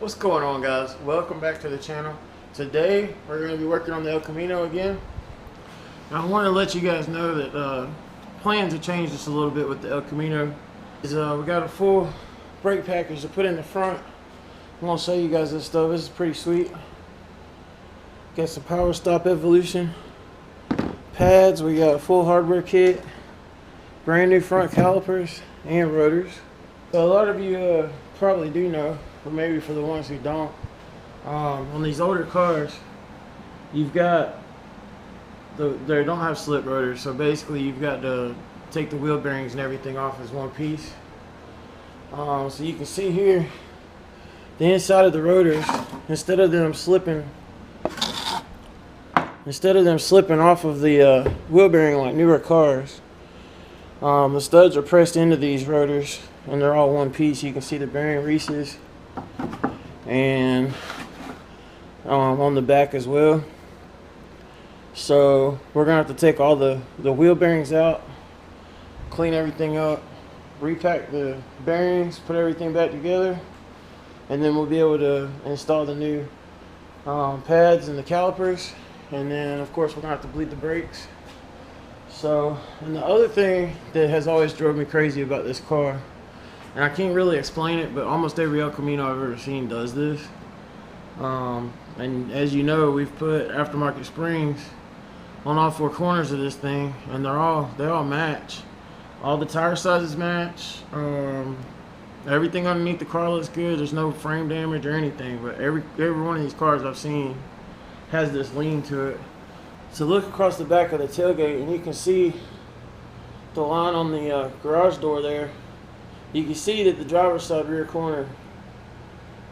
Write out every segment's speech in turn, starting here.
What's going on, guys? Welcome back to the channel. Today we're going to be working on the El Camino again. Now, I want to let you guys know that plans have changed just a little bit with the El Camino. We got a full brake package to put in the front. I'm going to show you guys this stuff. This is pretty sweet. Got some power stop evolution pads. We got a full hardware kit, brand new front calipers and rotors. So a lot of you probably do know, but maybe for the ones who don't, on these older cars, you've got they don't have slip rotors, so basically you've got to take the wheel bearings and everything off as one piece. So you can see here the inside of the rotors, instead of them slipping off of the wheel bearing like newer cars, the studs are pressed into these rotors and they're all one piece. You can see the bearing reeses and on the back as well. So we're gonna have to take all the wheel bearings out, clean everything up, repack the bearings, put everything back together, and then we'll be able to install the new pads and the calipers. And then of course we're gonna have to bleed the brakes. So, and the other thing that has always drove me crazy about this car, and I can't really explain it, but almost every El Camino I've ever seen does this. And as you know, we've put aftermarket springs on all four corners of this thing, and they all match. All the tire sizes match. Everything underneath the car looks good. There's no frame damage or anything, but every one of these cars I've seen has this lean to it. So look across the back of the tailgate and you can see the line on the garage door there. You can see that the driver's side rear corner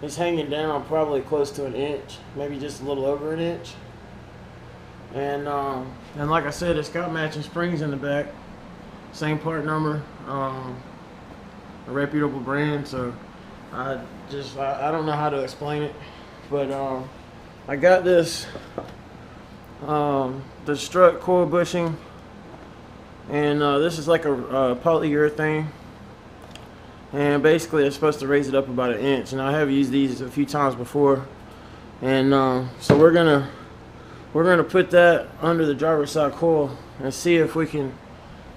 is hanging down probably close to an inch, maybe just a little over an inch. And like I said, it's got matching springs in the back, same part number, a reputable brand. So I don't know how to explain it, but I got this the strut coil bushing, and this is like a polyurethane, and basically it's supposed to raise it up about an inch. And I have used these a few times before, and so we're gonna put that under the driver's side coil and see if we can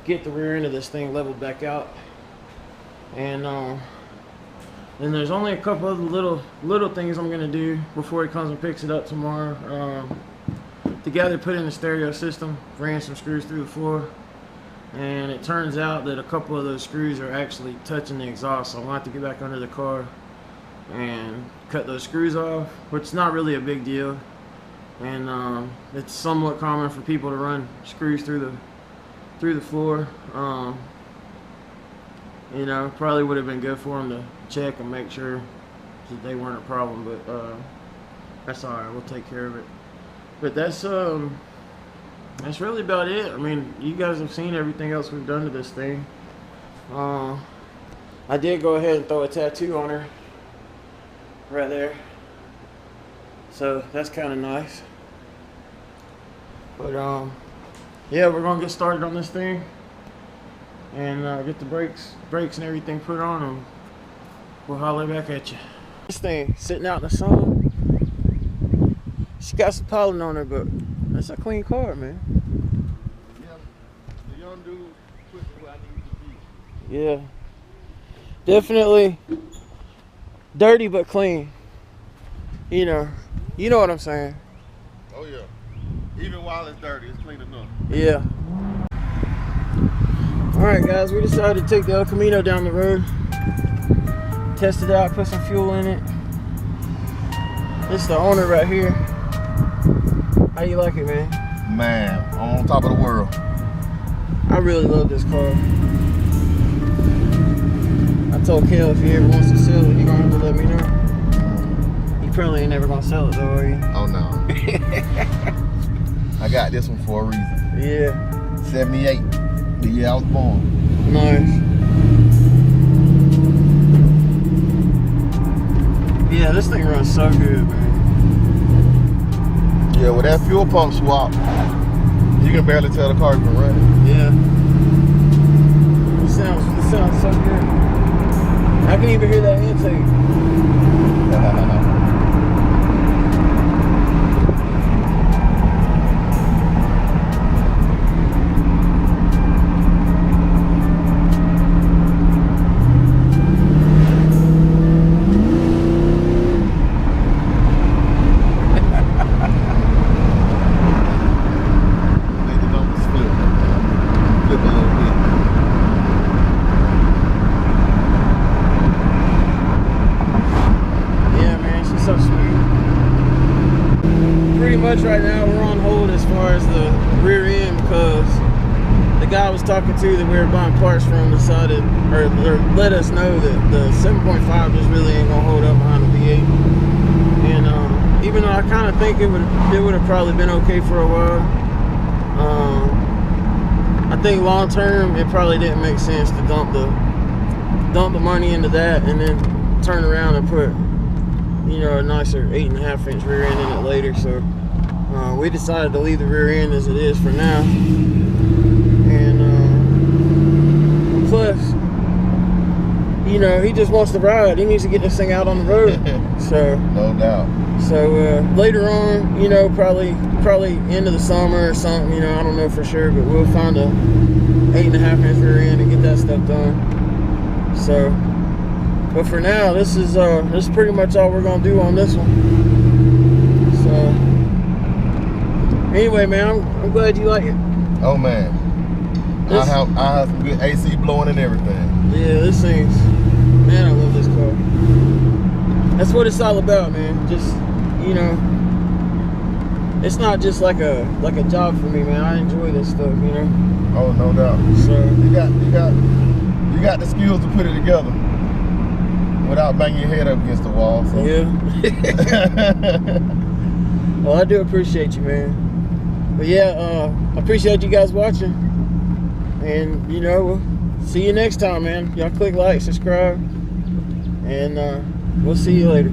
get the rear end of this thing leveled back out. And then there's only a couple other little things I'm gonna do before he comes and picks it up tomorrow. The guy that put in the stereo system ran some screws through the floor, and it turns out that a couple of those screws are actually touching the exhaust. So I'm gonna have to get back under the car and cut those screws off, which is not really a big deal. And it's somewhat common for people to run screws through the floor. You know, probably would have been good for them to check and make sure that they weren't a problem, but that's all right. We'll take care of it. But that's really about it. I mean, you guys have seen everything else we've done to this thing. I did go ahead and throw a tattoo on her right there, so that's kind of nice. But yeah, we're gonna get started on this thing and get the brakes and everything put on, and we'll holler back at you. This thing sitting out in the sun, she got some pollen on her, but that's a clean car, man. Yeah, the young dude put me where I need to be. Yeah, definitely dirty but clean. You know what I'm saying. Oh yeah, even while it's dirty, it's clean enough. Yeah. Alright guys, we decided to take the El Camino down the road, test it out, put some fuel in it. This is the owner right here. How you like it, man? Man, I'm on top of the world. I really love this car. I told Kel if he ever wants to sell it, you're gonna have to let me know. You probably ain't never gonna sell it though, are you? Oh no. I got this one for a reason. Yeah. 78, the year I was born. Nice. Yeah, this thing runs so good, man. Yeah, with that fuel pump swap, you can barely tell the car's been running. Yeah. It sounds so good. I can even hear that intake. much right now we're on hold as far as the rear end, because the guy I was talking to that we were buying parts from decided, or let us know that the 7.5 just really ain't gonna hold up behind the V8. And even though I kind of think it would have probably been okay for a while, I think long term it probably didn't make sense to dump the money into that and then turn around and put, you know, a nicer 8.5-inch rear end in it later. So we decided to leave the rear end as it is for now. And plus, you know, he just wants to ride. He needs to get this thing out on the road. So no doubt. So later on, you know, probably end of the summer or something, you know, I don't know for sure, but we'll find a 8.5-inch rear end and get that stuff done. So, but for now, this is pretty much all we're gonna do on this one. So, anyway, man, I'm glad you like it. Oh man, I have some good AC blowing and everything. Yeah, this thing's, man, I love this car. That's what it's all about, man. Just, you know, it's not just like a job for me, man. I enjoy this stuff, you know. Oh, no doubt. So you got the skills to put it together without banging your head up against the wall. So. Yeah. Well, I do appreciate you, man. But yeah, I appreciate you guys watching, and you know, we'll see you next time, man. Y'all click like, subscribe, and we'll see you later.